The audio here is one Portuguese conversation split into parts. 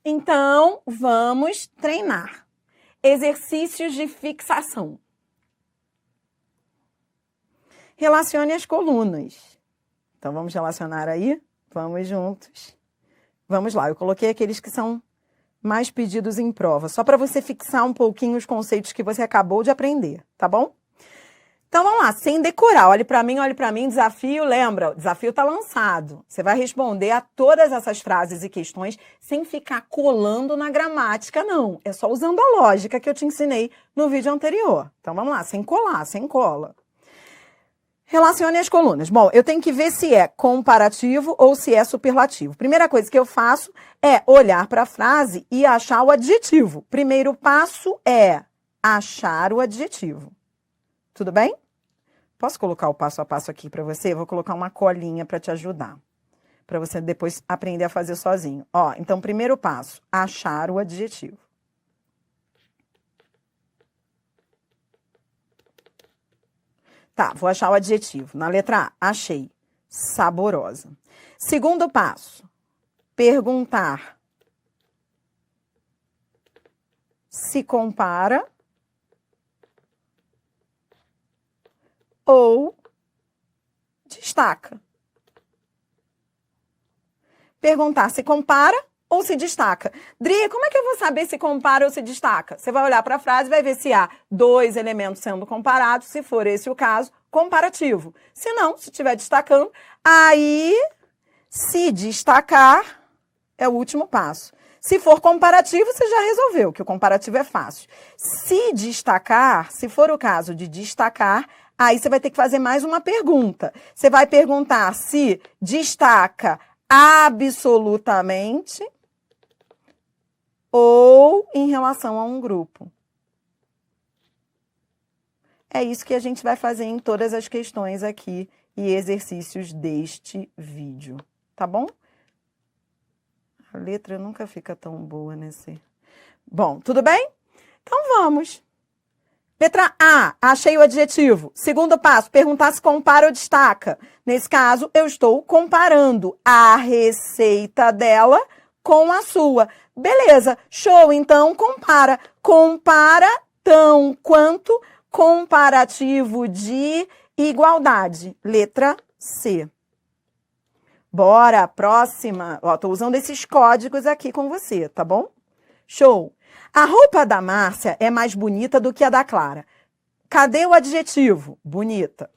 Então, vamos treinar. Exercícios de fixação. Relacione as colunas. Então, vamos relacionar aí? Vamos juntos. Vamos lá, eu coloquei aqueles que são mais pedidos em prova, só para você fixar um pouquinho os conceitos que você acabou de aprender, tá bom? Então, vamos lá, sem decorar. Olhe para mim, desafio, lembra, o desafio está lançado. Você vai responder a todas essas frases e questões sem ficar colando na gramática, não. É só usando a lógica que eu te ensinei no vídeo anterior. Então, vamos lá, sem colar, sem cola. Relacione as colunas. Bom, eu tenho que ver se é comparativo ou se é superlativo. Primeira coisa que eu faço é olhar para a frase e achar o adjetivo. Primeiro passo é achar o adjetivo. Tudo bem? Posso colocar o passo a passo aqui para você? Eu vou colocar uma colinha para te ajudar. Para você depois aprender a fazer sozinho. Ó, então, primeiro passo, achar o adjetivo. Tá, vou achar o adjetivo. Na letra A, achei. Saborosa. Segundo passo, perguntar se compara ou destaca. Perguntar se compara ou se destaca. Dri, como é que eu vou saber se compara ou se destaca? Você vai olhar para a frase e vai ver se há dois elementos sendo comparados, se for esse o caso, comparativo. Se não, se estiver destacando, aí se destacar é o último passo. Se for comparativo, você já resolveu, que o comparativo é fácil. Se destacar, se for o caso de destacar, aí você vai ter que fazer mais uma pergunta. Você vai perguntar se destaca absolutamente ou em relação a um grupo. É isso que a gente vai fazer em todas as questões aqui e exercícios deste vídeo, tá bom? A letra nunca fica tão boa nesse... Bom, tudo bem? Então vamos. Letra A, achei o adjetivo. Segundo passo, perguntar se compara ou destaca. Nesse caso, eu estou comparando a receita dela com a sua. Beleza, show, então compara. Compara tão quanto comparativo de igualdade. Letra C. Bora, próxima. Ó, tô usando esses códigos aqui com você, tá bom? Show. A roupa da Márcia é mais bonita do que a da Clara. Cadê o adjetivo? Bonita.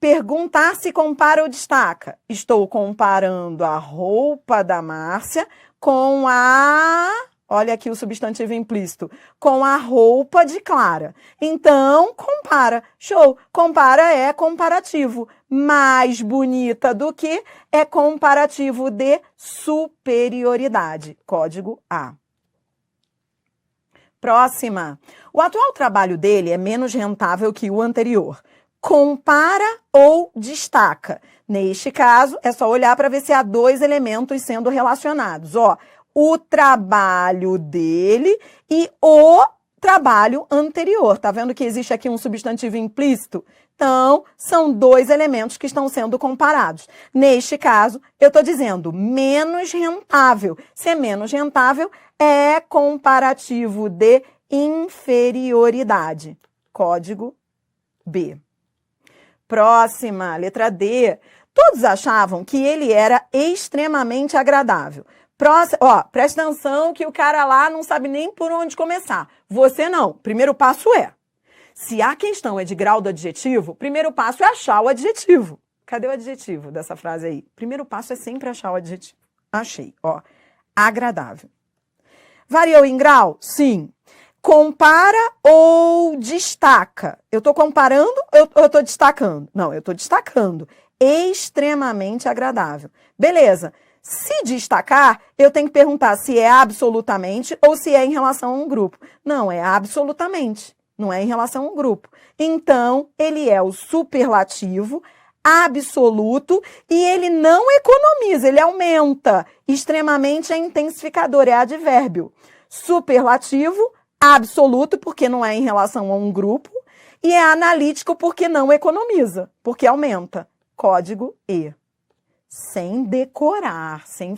Perguntar se compara ou destaca. Estou comparando a roupa da Márcia com a... Olha aqui o substantivo implícito. Com a roupa de Clara. Então, compara. Show. Compara é comparativo. Mais bonita do que é comparativo de superioridade. Código A. Próxima. O atual trabalho dele é menos rentável que o anterior. Compara ou destaca. Neste caso, é só olhar para ver se há dois elementos sendo relacionados. Ó, o trabalho dele e o trabalho anterior. Tá vendo que existe aqui um substantivo implícito? Então, são dois elementos que estão sendo comparados. Neste caso, eu estou dizendo menos rentável. Se é menos rentável, é comparativo de inferioridade. Código B. Próxima, letra D. Todos achavam que ele era extremamente agradável. Próximo, ó, presta atenção que o cara lá não sabe nem por onde começar. Você não. Primeiro passo é, se a questão é de grau do adjetivo, primeiro passo é achar o adjetivo. Cadê o adjetivo dessa frase aí? Primeiro passo é sempre achar o adjetivo. Achei, ó. Agradável. Variou em grau? Sim. Compara ou destaca? Eu estou comparando ou eu estou destacando? Não, eu estou destacando. Extremamente agradável. Beleza. Se destacar, eu tenho que perguntar se é absolutamente ou se é em relação a um grupo. Não, é absolutamente. Não é em relação a um grupo. Então, ele é o superlativo absoluto e ele não economiza, ele aumenta. Extremamente é intensificador, é advérbio. Superlativo, absoluto, porque não é em relação a um grupo, e é analítico porque não economiza, porque aumenta. Código E. Sem decorar, sem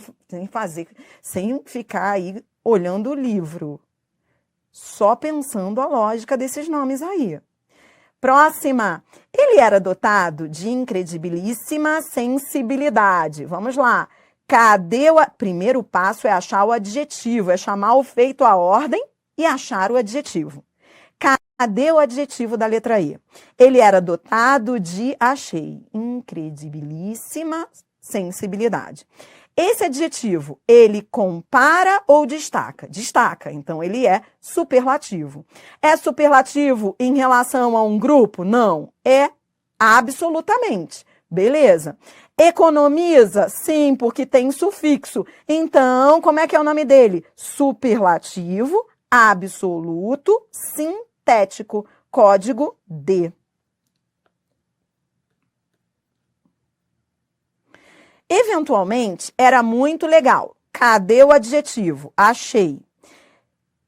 fazer, sem ficar aí olhando o livro. Só pensando a lógica desses nomes aí. Próxima. Ele era dotado de incredibilíssima sensibilidade. Vamos lá. Cadê o... Primeiro passo é achar o adjetivo, é chamar o feito à ordem e achar o adjetivo. Cadê o adjetivo da letra E? Ele era dotado de, achei, incredibilíssima sensibilidade. Esse adjetivo, ele compara ou destaca? Destaca, então ele é superlativo. É superlativo em relação a um grupo? Não, é absolutamente. Beleza. Economiza? Sim, porque tem sufixo. Então, como é que é o nome dele? Superlativo, absoluto, sintético, código D. Eventualmente, era muito legal. Cadê o adjetivo? Achei.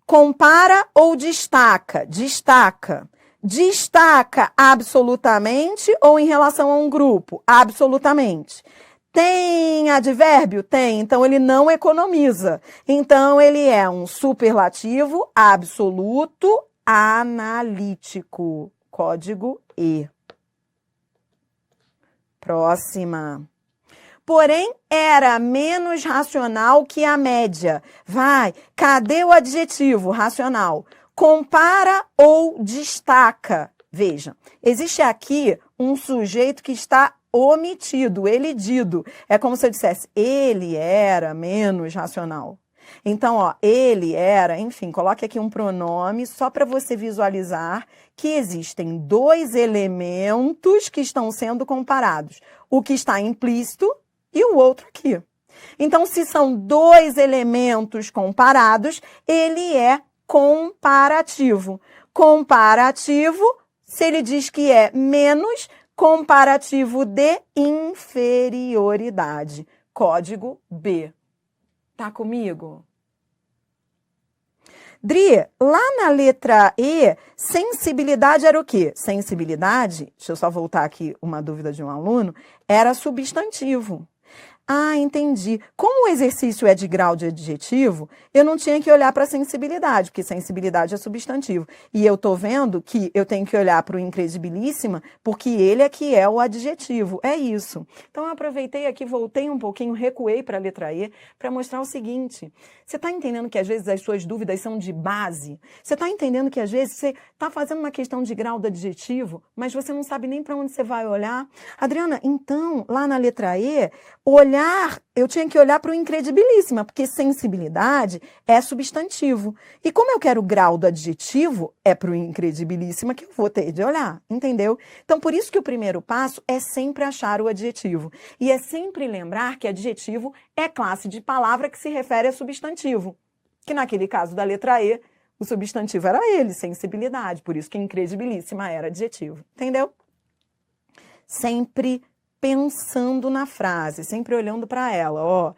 Compara ou destaca? Destaca. Destaca absolutamente ou em relação a um grupo? Absolutamente. Tem advérbio? Tem. Então, ele não economiza. Então, ele é um superlativo absoluto analítico. Código E. Próxima. Porém, era menos racional que a média. Vai, cadê o adjetivo racional? Compara ou destaca? Veja, existe aqui um sujeito que está omitido, elidido. É como se eu dissesse, ele era menos racional. Então, ó, ele era, enfim, coloque aqui um pronome só para você visualizar que existem dois elementos que estão sendo comparados. O que está implícito e o outro aqui. Então, se são dois elementos comparados, ele é comparativo. Comparativo, se ele diz que é menos, comparativo de inferioridade. Código B. Tá comigo? Dri, lá na letra E, sensibilidade era o quê? Sensibilidade, deixa eu só voltar aqui uma dúvida de um aluno, era substantivo. Ah, entendi. Como o exercício é de grau de adjetivo, eu não tinha que olhar para sensibilidade, porque sensibilidade é substantivo. E eu estou vendo que eu tenho que olhar para o incredibilíssima, porque ele é que é o adjetivo. É isso. Então, eu aproveitei aqui, voltei um pouquinho, recuei para a letra E, para mostrar o seguinte. Você está entendendo que, às vezes, as suas dúvidas são de base? Você está entendendo que, às vezes, você está fazendo uma questão de grau de adjetivo, mas você não sabe nem para onde você vai olhar? Adriana, então, lá na letra E, eu tinha que olhar para o incredibilíssima, porque sensibilidade é substantivo. E como eu quero o grau do adjetivo, é para o incredibilíssima que eu vou ter de olhar, entendeu? Então, por isso que o primeiro passo é sempre achar o adjetivo. E é sempre lembrar que adjetivo é classe de palavra que se refere a substantivo. Que naquele caso da letra E, o substantivo era ele, sensibilidade. Por isso que incredibilíssima era adjetivo. Entendeu? Sempre pensando na frase, sempre olhando para ela, ó.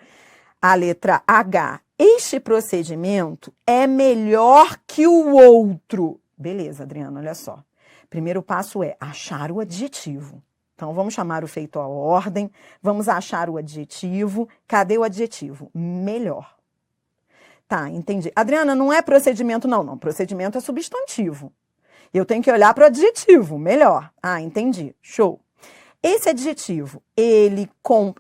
A letra H. Este procedimento é melhor que o outro. Beleza, Adriana, olha só. Primeiro passo é achar o adjetivo. Então, vamos chamar o feito à ordem, vamos achar o adjetivo. Cadê o adjetivo? Melhor. Tá, entendi. Adriana, não é procedimento, não. Não, procedimento é substantivo. Eu tenho que olhar para o adjetivo, melhor. Ah, entendi. Show. Esse adjetivo,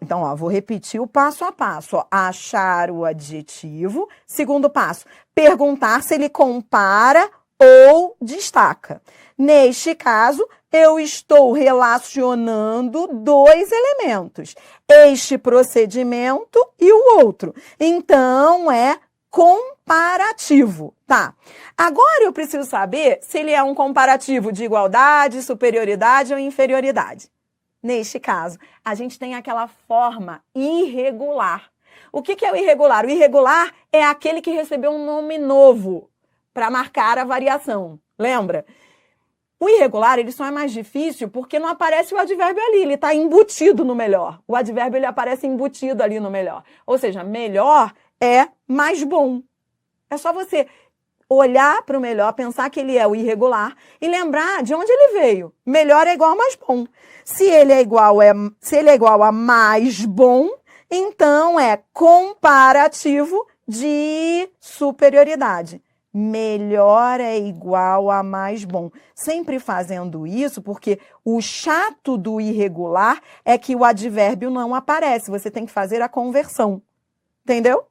Então, ó, vou repetir o passo a passo. Ó. Achar o adjetivo. Segundo passo, perguntar se ele compara ou destaca. Neste caso, eu estou relacionando dois elementos. Este procedimento e o outro. Então, é comparativo, tá? Agora eu preciso saber se ele é um comparativo de igualdade, superioridade ou inferioridade. Neste caso, a gente tem aquela forma irregular. O que é o irregular? O irregular é aquele que recebeu um nome novo para marcar a variação. Lembra? O irregular, ele só é mais difícil porque não aparece o advérbio ali, ele está embutido no melhor. O advérbio, ele aparece embutido ali no melhor. Ou seja, melhor é mais bom. É só você olhar para o melhor, pensar que ele é o irregular e lembrar de onde ele veio. Melhor é igual a mais bom. Se ele é igual a mais bom, então é comparativo de superioridade. Melhor é igual a mais bom. Sempre fazendo isso, porque o chato do irregular é que o advérbio não aparece. Você tem que fazer a conversão. Entendeu?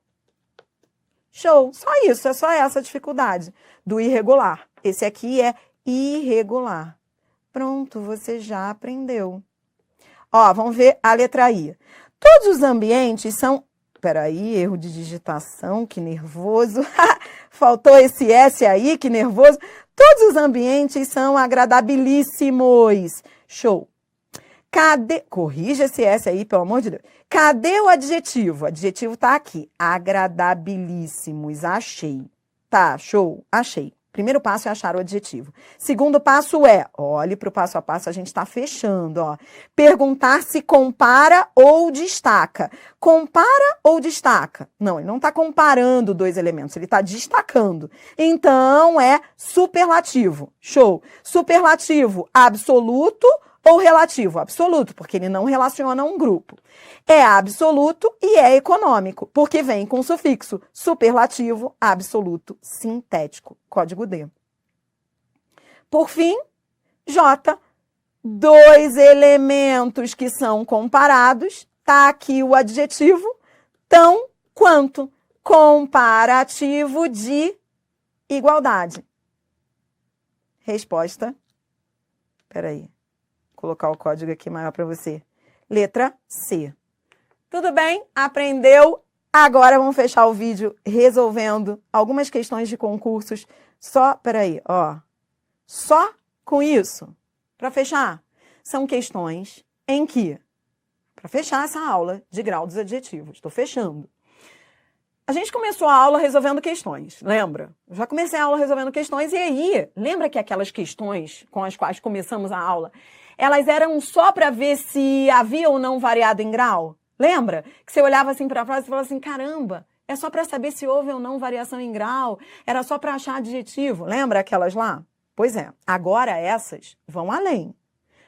Show. Só isso, é só essa a dificuldade do irregular. Esse aqui é irregular. Pronto, você já aprendeu. Ó, vamos ver a letra I. Todos os ambientes são... Peraí, erro de digitação, que nervoso. Faltou esse S aí, que nervoso. Todos os ambientes são agradabilíssimos. Show. Cadê... Corrija esse S aí, pelo amor de Deus. Cadê o adjetivo? O adjetivo tá aqui. Agradabilíssimos. Achei. Tá, show. Achei. Primeiro passo é achar o adjetivo. Segundo passo é, olhe para o passo a passo, a gente está fechando, ó. Perguntar se compara ou destaca. Compara ou destaca? Não, ele não está comparando dois elementos, ele está destacando. Então, é superlativo. Show. Superlativo absoluto ou relativo? Absoluto, porque ele não relaciona um grupo. É absoluto e é econômico, porque vem com sufixo superlativo, absoluto, sintético. Código D. Por fim, J. Dois elementos que são comparados. Tá aqui o adjetivo. Tão quanto. Comparativo de igualdade. Resposta. Peraí. Vou colocar o código aqui maior para você. Letra C. Tudo bem? Aprendeu? Agora vamos fechar o vídeo resolvendo algumas questões de concursos. Só, peraí, ó. Só com isso, para fechar, são questões em que, para fechar essa aula de grau dos adjetivos, estou fechando. A gente começou a aula resolvendo questões, lembra? Eu já comecei a aula resolvendo questões e aí, lembra que aquelas questões com as quais começamos a aula, elas eram só para ver se havia ou não variado em grau? Lembra? Que você olhava assim para a frase e falava assim, caramba, é só para saber se houve ou não variação em grau, era só para achar adjetivo. Lembra aquelas lá? Pois é, agora essas vão além.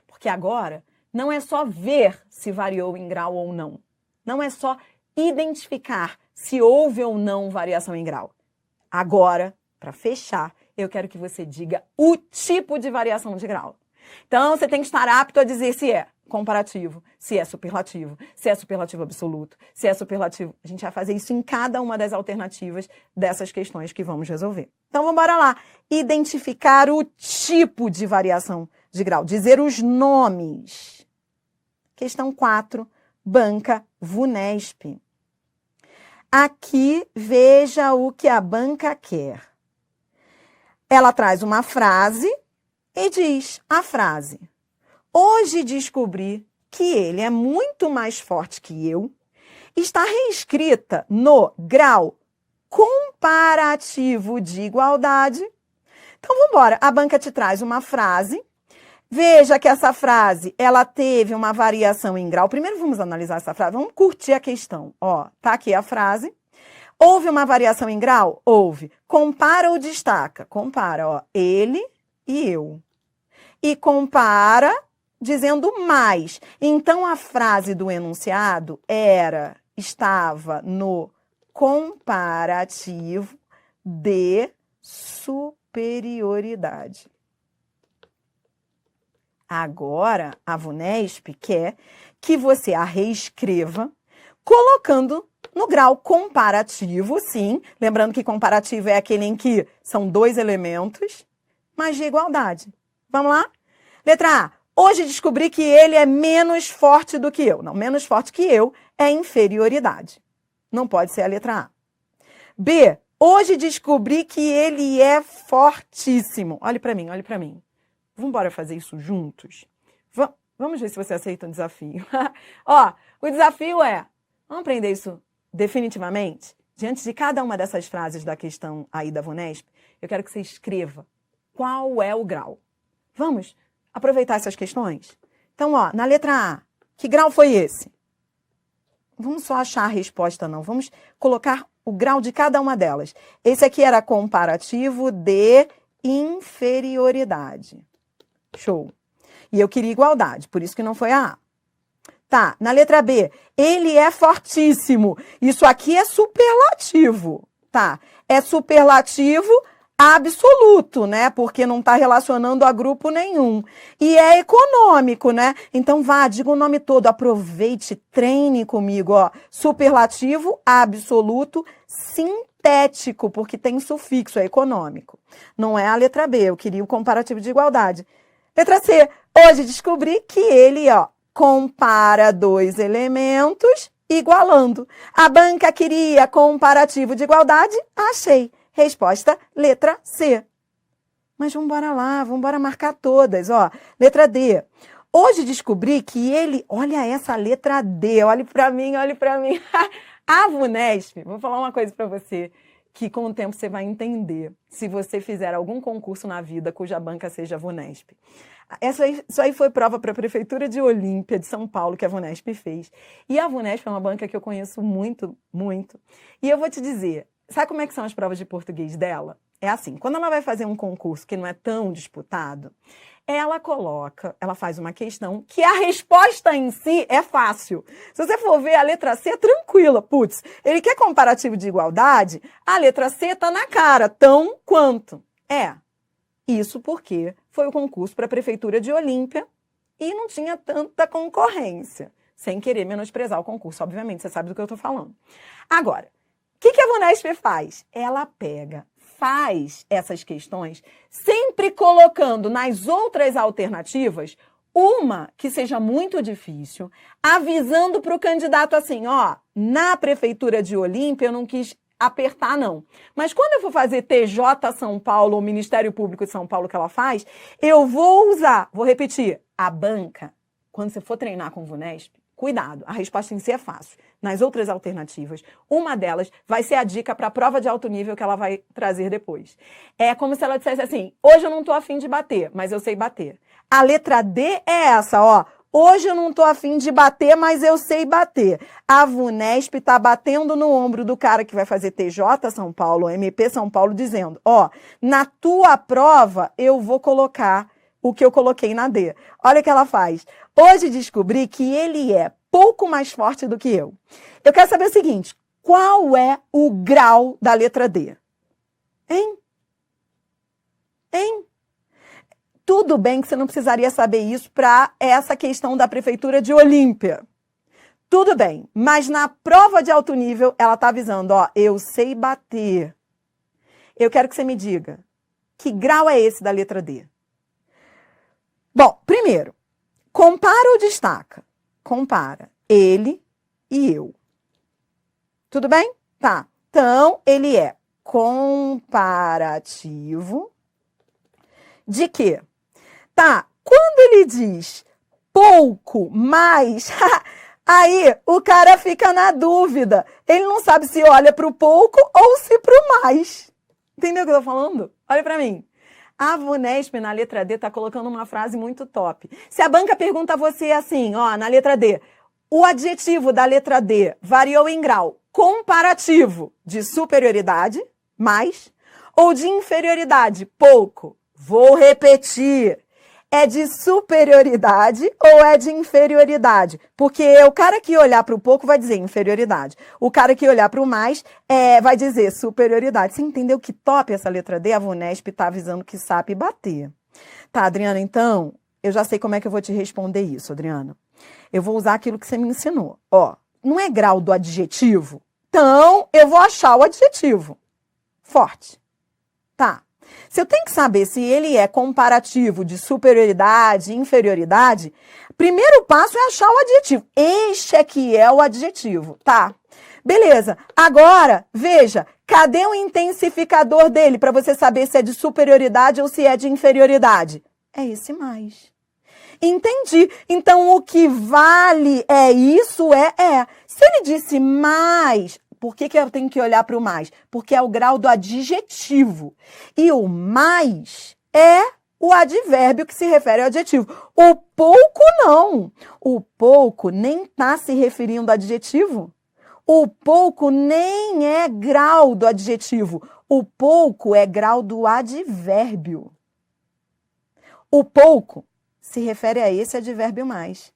Porque agora não é só ver se variou em grau ou não. Não é só identificar se houve ou não variação em grau. Agora, para fechar, eu quero que você diga o tipo de variação de grau. Então, você tem que estar apto a dizer se é comparativo, se é superlativo absoluto, se é superlativo. A gente vai fazer isso em cada uma das alternativas dessas questões que vamos resolver. Então, vamos embora lá. Identificar o tipo de variação de grau. Dizer os nomes. Questão 4. Banca VUNESP. Aqui, veja o que a banca quer. Ela traz uma frase e diz a frase: hoje descobri que ele é muito mais forte que eu. Está reescrita no grau comparativo de igualdade. Então, vamos embora. A banca te traz uma frase. Veja que essa frase, ela teve uma variação em grau. Primeiro vamos analisar essa frase. Vamos curtir a questão. Ó, tá aqui a frase. Houve uma variação em grau? Houve. Compara ou destaca? Compara, ó, ele e eu. E compara dizendo mais. Então, a frase do enunciado estava no comparativo de superioridade. Agora, a VUNESP quer que você a reescreva colocando no grau comparativo, sim. Lembrando que comparativo é aquele em que são dois elementos, mas de igualdade. Vamos lá? Letra A. Hoje descobri que ele é menos forte do que eu. Não, menos forte que eu é inferioridade. Não pode ser a letra A. B. Hoje descobri que ele é fortíssimo. Olhe para mim, olhe para mim. Vamos embora fazer isso juntos? Vamos ver se você aceita o desafio. Ó, o desafio é, vamos aprender isso definitivamente? Diante de cada uma dessas frases da questão aí da VUNESP, eu quero que você escreva qual é o grau. Vamos aproveitar essas questões? Então, ó, na letra A, que grau foi esse? Vamos só achar a resposta, não. Vamos colocar o grau de cada uma delas. Esse aqui era comparativo de inferioridade. Show. E eu queria igualdade, por isso que não foi a A. Tá, na letra B, ele é fortíssimo. Isso aqui é superlativo, tá? É superlativo absoluto, né? Porque não está relacionando a grupo nenhum. E é econômico, né? Então vá, diga o nome todo, aproveite, treine comigo, ó. Superlativo absoluto sintético, porque tem sufixo, é econômico. Não é a letra B, eu queria o comparativo de igualdade. Letra C, hoje descobri que ele, ó, compara dois elementos igualando. A banca queria comparativo de igualdade? Achei. Resposta, letra C. Mas vamos lá, vamos marcar todas, ó. Letra D. Hoje descobri que ele... Olha essa letra D, olhe para mim, olhe para mim. A VUNESP, vou falar uma coisa para você, que com o tempo você vai entender, se você fizer algum concurso na vida cuja banca seja a VUNESP. Isso aí foi prova para a Prefeitura de Olímpia, de São Paulo, que a VUNESP fez. E a VUNESP é uma banca que eu conheço muito, muito. E eu vou te dizer, sabe como é que são as provas de português dela? É assim, quando ela vai fazer um concurso que não é tão disputado, ela faz uma questão que a resposta em si é fácil. Se você for ver a letra C, é tranquila. Putz, ele quer comparativo de igualdade, a letra C tá na cara, tão quanto. Isso porque foi o concurso para a Prefeitura de Olímpia e não tinha tanta concorrência. Sem querer menosprezar o concurso, obviamente, você sabe do que eu tô falando. Agora, o que a VUNESP faz? Ela faz essas questões sempre colocando nas outras alternativas uma que seja muito difícil, avisando para o candidato assim, ó, na Prefeitura de Olímpia eu não quis apertar não, mas quando eu for fazer TJ São Paulo ou Ministério Público de São Paulo que ela faz, eu vou repetir, a banca, quando você for treinar com o VUNESP, cuidado, a resposta em si é fácil. Nas outras alternativas, uma delas vai ser a dica para a prova de alto nível que ela vai trazer depois. É como se ela dissesse assim, hoje eu não estou afim de bater, mas eu sei bater. A letra D é essa, ó. Hoje eu não estou afim de bater, mas eu sei bater. A VUNESP está batendo no ombro do cara que vai fazer TJ São Paulo, MP São Paulo, dizendo, ó, na tua prova eu vou colocar o que eu coloquei na D. Olha o que ela faz. Hoje descobri que ele é pouco mais forte do que eu. Eu quero saber o seguinte, qual é o grau da letra D? Hein? Tudo bem que você não precisaria saber isso para essa questão da Prefeitura de Olímpia. Tudo bem, mas na prova de alto nível, ela está avisando, ó, eu sei bater. Eu quero que você me diga, que grau é esse da letra D? Bom, primeiro, compara ou destaca? Compara ele e eu. Tudo bem? Tá. Então, ele é comparativo de quê? Tá. Quando ele diz pouco mais, aí o cara fica na dúvida. Ele não sabe se olha para o pouco ou se para o mais. Entendeu o que eu tô falando? Olha para mim. A VUNESP, na letra D, está colocando uma frase muito top. Se a banca pergunta a você assim, ó, na letra D, o adjetivo da letra D variou em grau comparativo de superioridade, mais, ou de inferioridade, pouco? Vou repetir. É de superioridade ou é de inferioridade? Porque o cara que olhar para o pouco vai dizer inferioridade. O cara que olhar para o mais vai dizer superioridade. Você entendeu que top essa letra D? A VUNESP está avisando que sabe bater. Tá, Adriana, então, eu já sei como é que eu vou te responder isso, Adriana. Eu vou usar aquilo que você me ensinou. Ó, não é grau do adjetivo? Então, eu vou achar o adjetivo. Forte. Tá. Se eu tenho que saber se ele é comparativo de superioridade, inferioridade, primeiro passo é achar o adjetivo. Este é que é o adjetivo, tá? Beleza. Agora, veja, cadê o intensificador dele para você saber se é de superioridade ou se é de inferioridade? É esse mais. Entendi. Então, o que vale é isso, Se ele disse mais... Por que eu tenho que olhar para o mais? Porque é o grau do adjetivo. E o mais é o advérbio que se refere ao adjetivo. O pouco não. O pouco nem está se referindo ao adjetivo. O pouco nem é grau do adjetivo. O pouco é grau do advérbio. O pouco se refere a esse advérbio mais.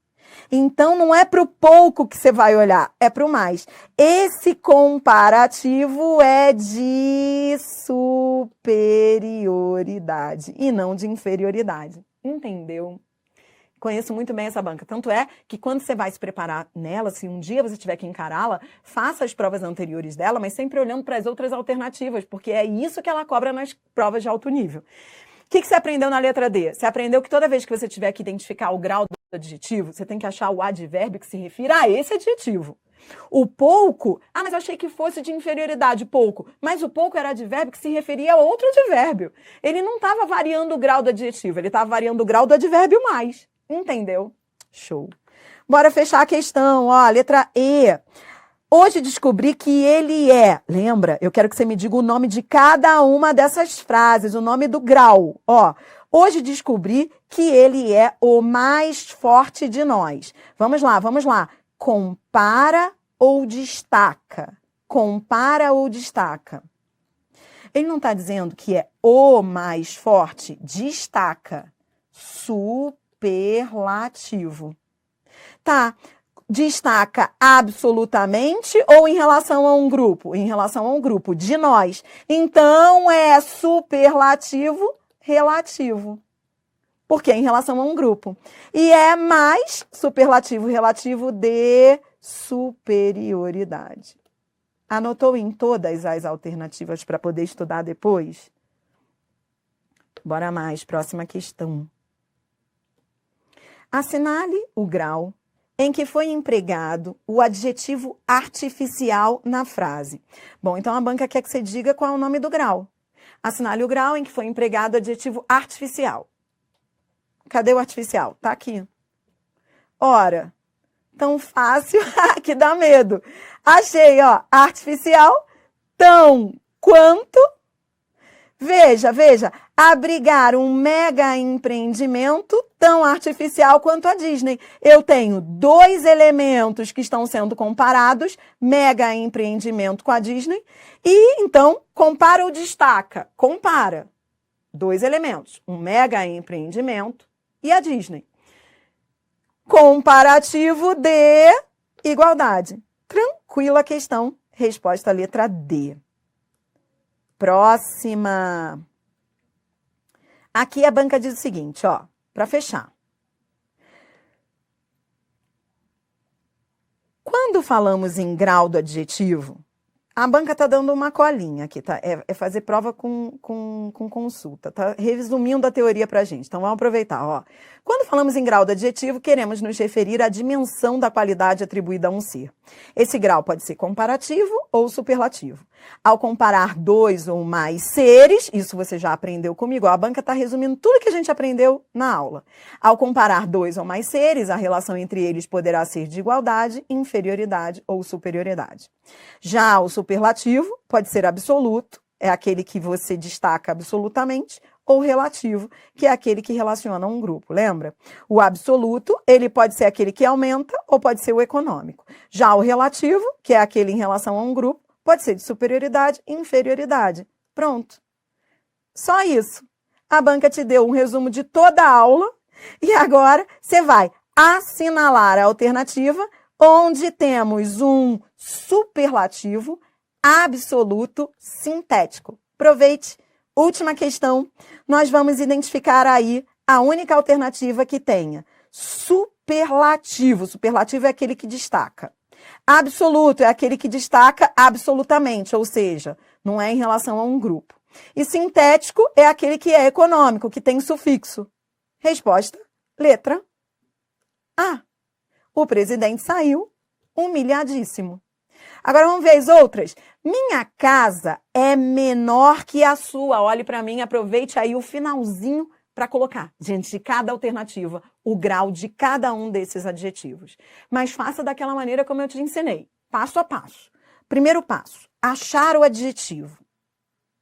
Então, não é para o pouco que você vai olhar, é para o mais. Esse comparativo é de superioridade e não de inferioridade. Entendeu? Conheço muito bem essa banca. Tanto é que quando você vai se preparar nela, se um dia você tiver que encará-la, faça as provas anteriores dela, mas sempre olhando para as outras alternativas, porque é isso que ela cobra nas provas de alto nível. O que você aprendeu na letra D? Você aprendeu que toda vez que você tiver que identificar o grau do adjetivo, você tem que achar o advérbio que se refira a esse adjetivo. O pouco, mas eu achei que fosse de inferioridade, pouco. Mas o pouco era advérbio que se referia a outro advérbio. Ele não estava variando o grau do adjetivo, ele estava variando o grau do advérbio mais. Entendeu? Show. Bora fechar a questão, ó, letra E. Hoje descobri que ele é, lembra? Eu quero que você me diga o nome de cada uma dessas frases, o nome do grau, ó. Hoje descobri que ele é o mais forte de nós. Vamos lá, vamos lá. Compara ou destaca? Compara ou destaca? Ele não está dizendo que é o mais forte, destaca. Superlativo. Tá, destaca absolutamente ou em relação a um grupo? Em relação a um grupo, de nós. Então, é superlativo relativo. Porque é em relação a um grupo. E é mais superlativo relativo de superioridade. Anotou em todas as alternativas para poder estudar depois? Bora mais, próxima questão. Assinale o grau em que foi empregado o adjetivo artificial na frase. Bom, então a banca quer que você diga qual é o nome do grau. Assinale o grau em que foi empregado o adjetivo artificial. Cadê o artificial? Tá aqui. Ora, tão fácil que dá medo. Achei, ó, artificial, tão quanto. Veja, veja, abrigar um mega empreendimento tão artificial quanto a Disney. Eu tenho dois elementos que estão sendo comparados, mega empreendimento com a Disney, e então compara ou destaca? Compara. Dois elementos, um mega empreendimento e a Disney. Comparativo de igualdade. Tranquila questão. Resposta letra D. Próxima. Aqui a banca diz o seguinte, ó, para fechar. Quando falamos em grau do adjetivo, a banca tá dando uma colinha aqui, tá? É fazer prova com consulta, tá? Resumindo a teoria pra gente. Então, vamos aproveitar, ó. Quando falamos em grau do adjetivo, queremos nos referir à dimensão da qualidade atribuída a um ser. Esse grau pode ser comparativo ou superlativo. Ao comparar dois ou mais seres, isso você já aprendeu comigo, ó, a banca está resumindo tudo que a gente aprendeu na aula. Ao comparar dois ou mais seres, a relação entre eles poderá ser de igualdade, inferioridade ou superioridade. Já o superlativo pode ser absoluto, é aquele que você destaca absolutamente, ou relativo, que é aquele que relaciona um grupo, lembra? O absoluto, ele pode ser aquele que aumenta ou pode ser o econômico. Já o relativo, que é aquele em relação a um grupo, pode ser de superioridade e inferioridade. Pronto. Só isso. A banca te deu um resumo de toda a aula e agora você vai assinalar a alternativa onde temos um superlativo absoluto sintético. Aproveite. Última questão, nós vamos identificar aí a única alternativa que tenha superlativo. Superlativo é aquele que destaca. Absoluto é aquele que destaca absolutamente, ou seja, não é em relação a um grupo. E sintético é aquele que é econômico, que tem sufixo. Resposta, letra A. O presidente saiu humilhadíssimo. Agora vamos ver as outras. Minha casa é menor que a sua. Olhe para mim, aproveite aí o finalzinho para colocar, diante de cada alternativa, o grau de cada um desses adjetivos. Mas faça daquela maneira como eu te ensinei, passo a passo. Primeiro passo, achar o adjetivo.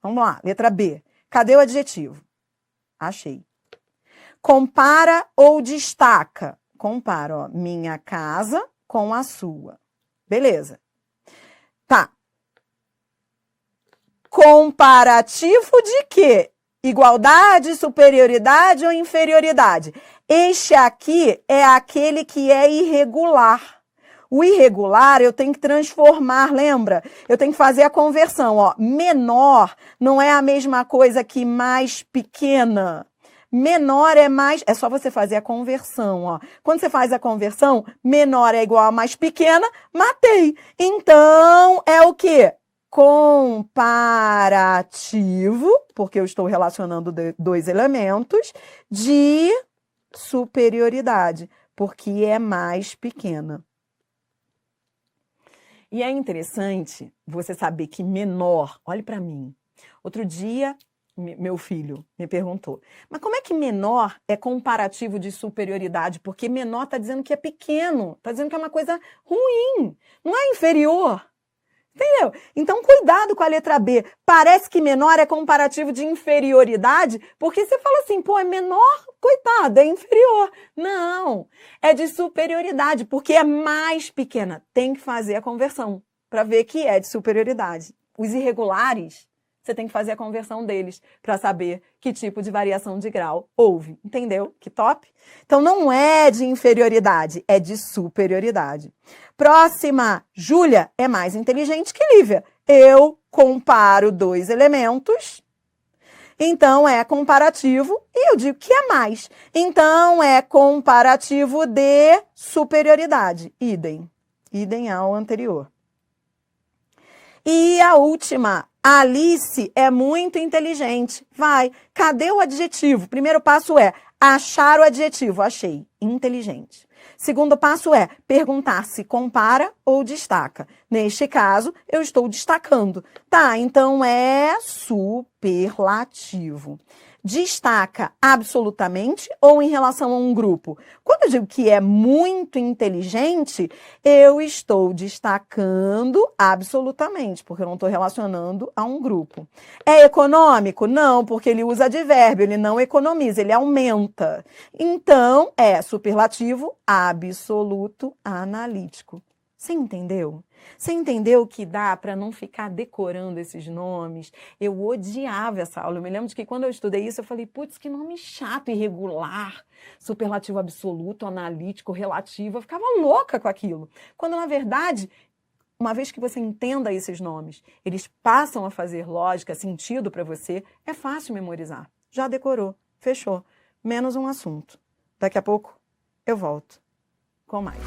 Vamos lá, letra B. Cadê o adjetivo? Achei. Compara ou destaca? Compara, ó, minha casa com a sua. Beleza. Tá. Comparativo de quê? Igualdade, superioridade ou inferioridade? Este aqui é aquele que é irregular. O irregular eu tenho que transformar, lembra? Eu tenho que fazer a conversão, ó. Menor não é a mesma coisa que mais pequena. Menor é mais... É só você fazer a conversão, ó. Quando você faz a conversão, menor é igual a mais pequena, matei. Então, é o quê? Comparativo, porque eu estou relacionando dois elementos, de superioridade, porque é mais pequena. E é interessante você saber que menor, olhe para mim. Outro dia, meu filho me perguntou, mas como é que menor é comparativo de superioridade? Porque menor está dizendo que é pequeno, está dizendo que é uma coisa ruim, não é inferior. Entendeu? Então, cuidado com a letra B. Parece que menor é comparativo de inferioridade, porque você fala assim, pô, é menor, coitado, é inferior. Não, é de superioridade, porque é mais pequena. Tem que fazer a conversão para ver que é de superioridade. Os irregulares, você tem que fazer a conversão deles para saber que tipo de variação de grau houve. Entendeu? Que top? Então, não é de inferioridade, é de superioridade. Próxima, Júlia é mais inteligente que Lívia. Eu comparo dois elementos, então é comparativo, e eu digo que é mais. Então é comparativo de superioridade. Idem. Idem ao anterior. E a última, Alice é muito inteligente. Vai, cadê o adjetivo? Primeiro passo é achar o adjetivo. Achei, inteligente. Segundo passo é perguntar se compara ou destaca. Neste caso, eu estou destacando. Tá, então é superlativo. Destaca absolutamente ou em relação a um grupo? Quando eu digo que é muito inteligente, eu estou destacando absolutamente, porque eu não estou relacionando a um grupo. É econômico? Não, porque ele usa advérbio, ele não economiza, ele aumenta. Então, é superlativo absoluto analítico. Você entendeu? Você entendeu que dá para não ficar decorando esses nomes? Eu odiava essa aula. Eu me lembro de que quando eu estudei isso, eu falei, putz, que nome chato, irregular, superlativo absoluto, analítico, relativo. Eu ficava louca com aquilo. Quando, na verdade, uma vez que você entenda esses nomes, eles passam a fazer lógica, sentido para você, é fácil memorizar. Já decorou, fechou. Menos um assunto. Daqui a pouco eu volto com mais.